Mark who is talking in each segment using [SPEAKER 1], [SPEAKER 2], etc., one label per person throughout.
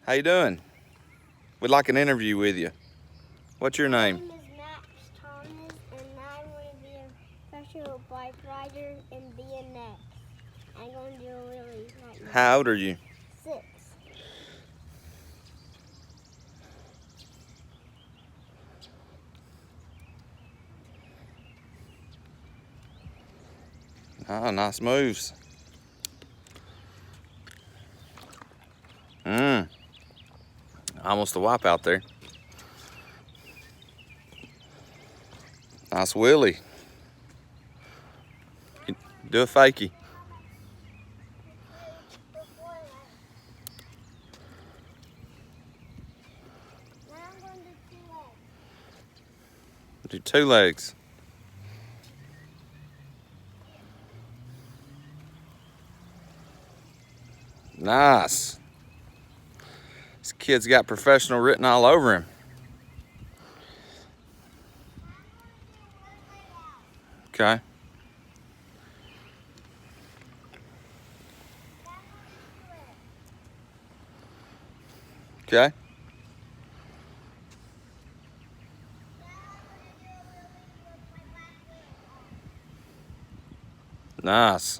[SPEAKER 1] How you doing? We'd like an interview with you. What's your name?
[SPEAKER 2] My name is Max Thomas, and I'm going to be a professional bike rider in BMX. I'm going to do a wheelie right now.
[SPEAKER 1] How old are you?
[SPEAKER 2] 6.
[SPEAKER 1] Oh, nice moves. Almost a wipe out there. Nice wheelie. Do a fakie.
[SPEAKER 2] Now I'm going to do 2 legs.
[SPEAKER 1] Do 2 legs. Nice. This kid's got professional written all over him. Okay. Okay. Nice.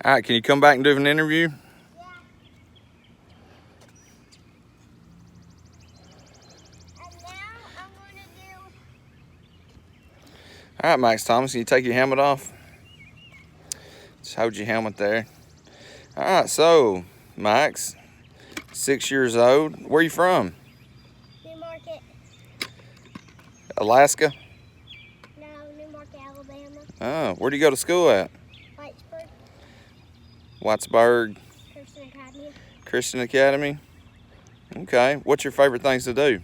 [SPEAKER 1] All right, can you come back and do an interview? All right, Max Thomas, can you take your helmet off? Just hold your helmet there. All right, so, Max, 6 years old. Where are you from?
[SPEAKER 2] Newmarket.
[SPEAKER 1] Alaska?
[SPEAKER 2] No, Newmarket, Alabama.
[SPEAKER 1] Oh, where do you go to school at?
[SPEAKER 2] Whitesburg.
[SPEAKER 1] Whitesburg
[SPEAKER 2] Christian Academy.
[SPEAKER 1] Christian Academy. Okay, what's your favorite things to do?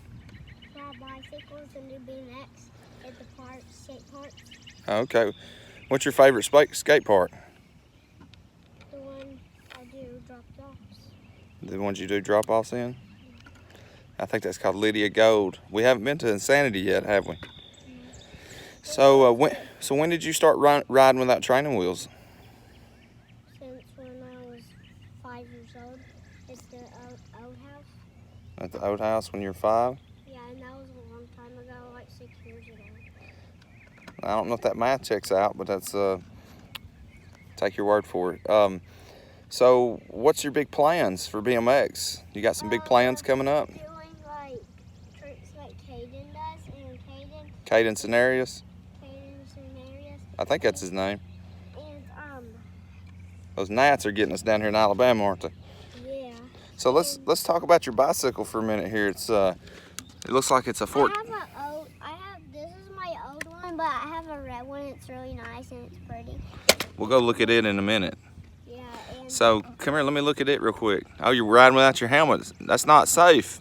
[SPEAKER 2] Ride bicycles and do BMX at the park, skate parks.
[SPEAKER 1] Okay, what's your favorite skate park?
[SPEAKER 2] The one I do drop-offs.
[SPEAKER 1] The ones you do drop-offs in? I think that's called Lydia Gold. We haven't been to Insanity yet, have we? So when did you start riding without training wheels?
[SPEAKER 2] Since when I was 5 years old. It's the old house.
[SPEAKER 1] At the old house when you were 5?
[SPEAKER 2] Yeah, and that was a long time ago, like 6 years ago.
[SPEAKER 1] I don't know if that math checks out, but that's take your word for it. So what's your big plans for BMX? You got some big plans coming up?
[SPEAKER 2] Doing like tricks like Caden does, and
[SPEAKER 1] Caden Scenarius?
[SPEAKER 2] Caden Scenarius.
[SPEAKER 1] I think that's his name.
[SPEAKER 2] And
[SPEAKER 1] Those gnats are getting us down here in Alabama, aren't they?
[SPEAKER 2] yeah.
[SPEAKER 1] So let's talk about your bicycle for a minute here. It's it looks like it's a Ford.
[SPEAKER 2] This is my old one, but I have a red one. It's really nice and it's pretty.
[SPEAKER 1] We'll go look at it in a minute.
[SPEAKER 2] Yeah. And
[SPEAKER 1] So come here, let me look at it real quick. Oh, you're riding without your helmet. That's not safe.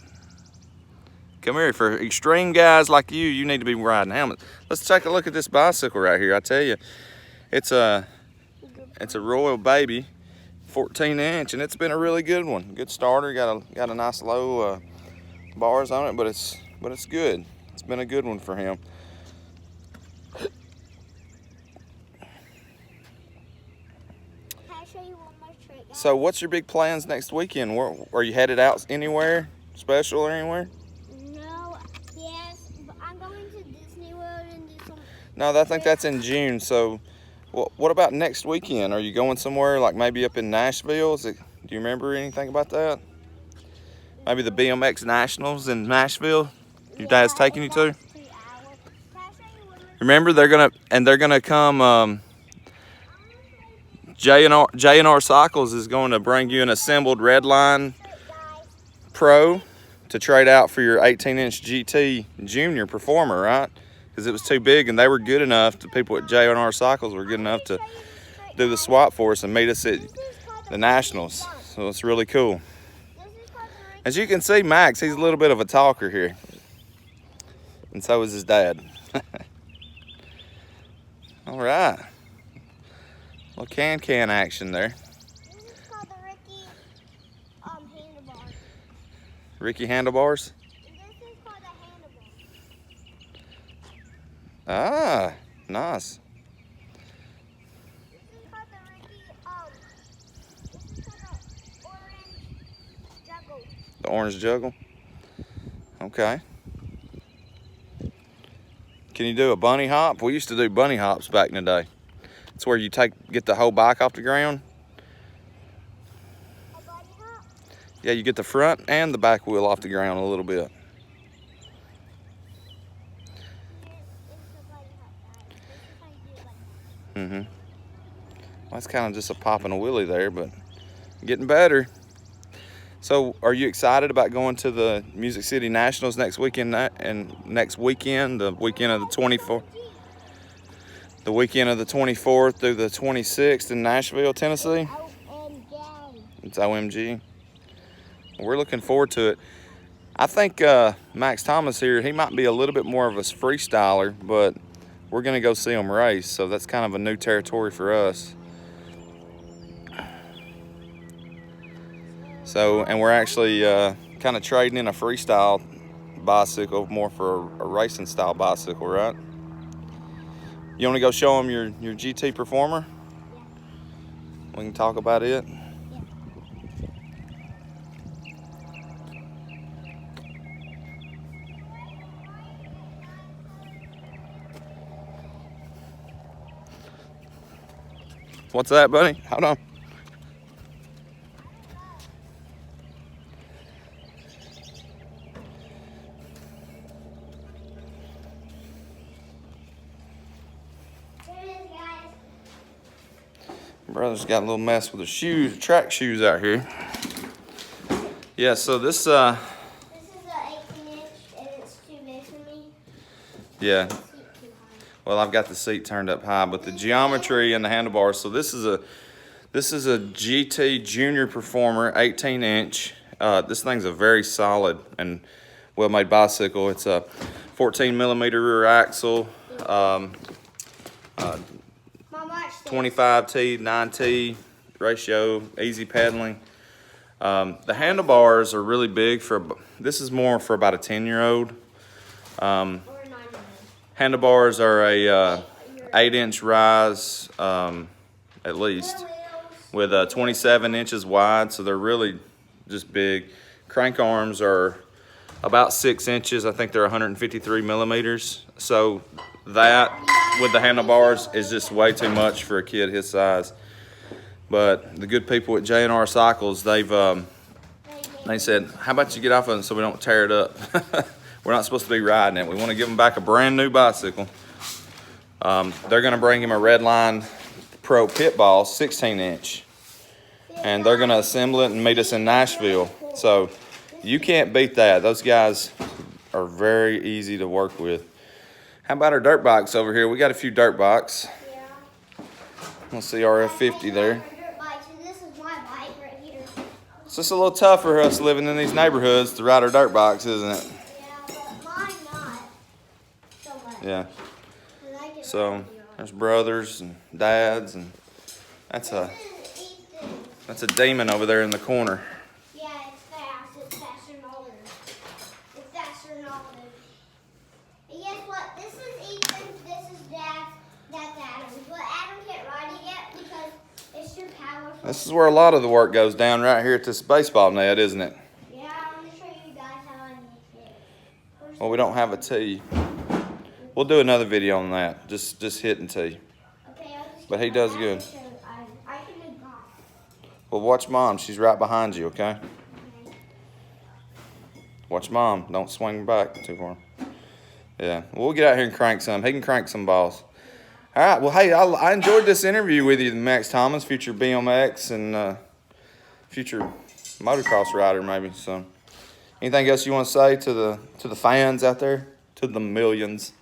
[SPEAKER 1] Come here, for extreme guys like you, you need to be riding helmets. Let's take a look at this bicycle right here. I tell you, it's a Royal Baby, 14-inch, and it's been a really good one. Good starter. Got a nice low bars on it, but it's good. It's been a good one for him.
[SPEAKER 2] can I show you one more trick, guys?
[SPEAKER 1] So what's your big plans next weekend? Where, are you headed out anywhere special or anywhere?
[SPEAKER 2] No, yes, but I'm going to Disney World and do some.
[SPEAKER 1] No, I think that's in June. So what about next weekend? Are you going somewhere like maybe up in Nashville? Do you remember anything about that? Maybe the BMX Nationals in Nashville? Your dad's taking you to? Remember, they're gonna come. J&R Cycles is going to bring you an assembled Redline Pro to trade out for your 18-inch GT Junior Performer, right? Because it was too big, and they were good enough. The people at J&R Cycles were good enough to do the swap for us and meet us at the Nationals. So it's really cool. As you can see, Max, he's a little bit of a talker here. And so is his dad. All right. Little can action there.
[SPEAKER 2] This is called the
[SPEAKER 1] Ricky handlebars?
[SPEAKER 2] This is called a handlebar.
[SPEAKER 1] Ah, nice.
[SPEAKER 2] This is called the Ricky, this is called the orange juggle.
[SPEAKER 1] The orange juggle? Okay. Can you do a bunny hop? We used to do bunny hops back in the day. It's where you get the whole bike off the ground.
[SPEAKER 2] A bunny hop?
[SPEAKER 1] Yeah, you get the front and the back wheel off the ground a little bit. Mm-hmm. Well, that's kind of just a pop and a wheelie there, but getting better. So, are you excited about going to the Music City Nationals next weekend? The weekend of the 24th, the weekend of the 24th through the 26th in Nashville, Tennessee. It's OMG. We're looking forward to it. I think Max Thomas here, he might be a little bit more of a freestyler, but we're gonna go see him race, so that's kind of a new territory for us. So, and we're actually kind of trading in a freestyle bicycle more for a racing style bicycle, right? You want to go show them your GT Performer?
[SPEAKER 2] Yeah.
[SPEAKER 1] We can talk about it.
[SPEAKER 2] Yeah.
[SPEAKER 1] What's that, buddy? Hold on. Brother's got a little mess with his shoes, track shoes out here. Yeah, so this
[SPEAKER 2] This is an 18-inch and it's too big for me.
[SPEAKER 1] yeah.
[SPEAKER 2] The seat too high.
[SPEAKER 1] Well, I've got the seat turned up high, but the geometry and the handlebars. So this is a GT Junior Performer 18-inch. This thing's a very solid and well-made bicycle. It's a 14mm rear axle,
[SPEAKER 2] Mom, watch this.
[SPEAKER 1] 25T, 9T ratio, easy pedaling. The handlebars are really big this is more for about a 10-year-old.
[SPEAKER 2] Or a 9-year-old.
[SPEAKER 1] Handlebars are a 8-inch rise, at least, with 27 inches wide, so they're really just big. Crank arms are about 6 inches. I think they're 153 millimeters. So that with the handlebars is just way too much for a kid his size. But the good people at J&R Cycles, they said, how about you get off of it so we don't tear it up? We're not supposed to be riding it. We want to give him back a brand new bicycle. They're going to bring him a Redline Pro Pit Ball 16-inch. And they're going to assemble it and meet us in Nashville. So you can't beat that. Those guys are very easy to work with. How about our dirt bikes over here? We got a few dirt bikes.
[SPEAKER 2] Yeah.
[SPEAKER 1] We'll see RF50 there.
[SPEAKER 2] Dirt bikes, and this is my bike right here.
[SPEAKER 1] It's just a little tough for us living in these neighborhoods to ride our dirt bikes, isn't it?
[SPEAKER 2] Yeah, but mine not so much.
[SPEAKER 1] Yeah.
[SPEAKER 2] And I can
[SPEAKER 1] So
[SPEAKER 2] ride the
[SPEAKER 1] there's brothers and dads, and that's
[SPEAKER 2] yard. This is Ethan.
[SPEAKER 1] a demon over there in the corner.
[SPEAKER 2] Yeah, it's fast. It's faster than Alden. It's faster than Alden. And guess what? This is Ethan. This is Dad's. That's Adam's. But Adam can't ride it yet because it's too powerful.
[SPEAKER 1] This is where a lot of the work goes down, right here at this baseball net, isn't it?
[SPEAKER 2] Yeah, I'm going to show you guys how I make it. First,
[SPEAKER 1] Well, we don't have a tee. We'll do another video on that. Just hitting tee.
[SPEAKER 2] okay, I'll just
[SPEAKER 1] But he
[SPEAKER 2] get
[SPEAKER 1] does
[SPEAKER 2] my
[SPEAKER 1] good.
[SPEAKER 2] dad to show you. I can do golf.
[SPEAKER 1] Well, watch Mom. She's right behind you, okay?
[SPEAKER 2] Okay.
[SPEAKER 1] Watch Mom. Don't swing back too far. Yeah, we'll get out here and crank some. He can crank some balls. All right, well, hey, I enjoyed this interview with you, Max Thomas, future BMX and future motocross rider maybe. So anything else you want to say to the fans out there? To the millions?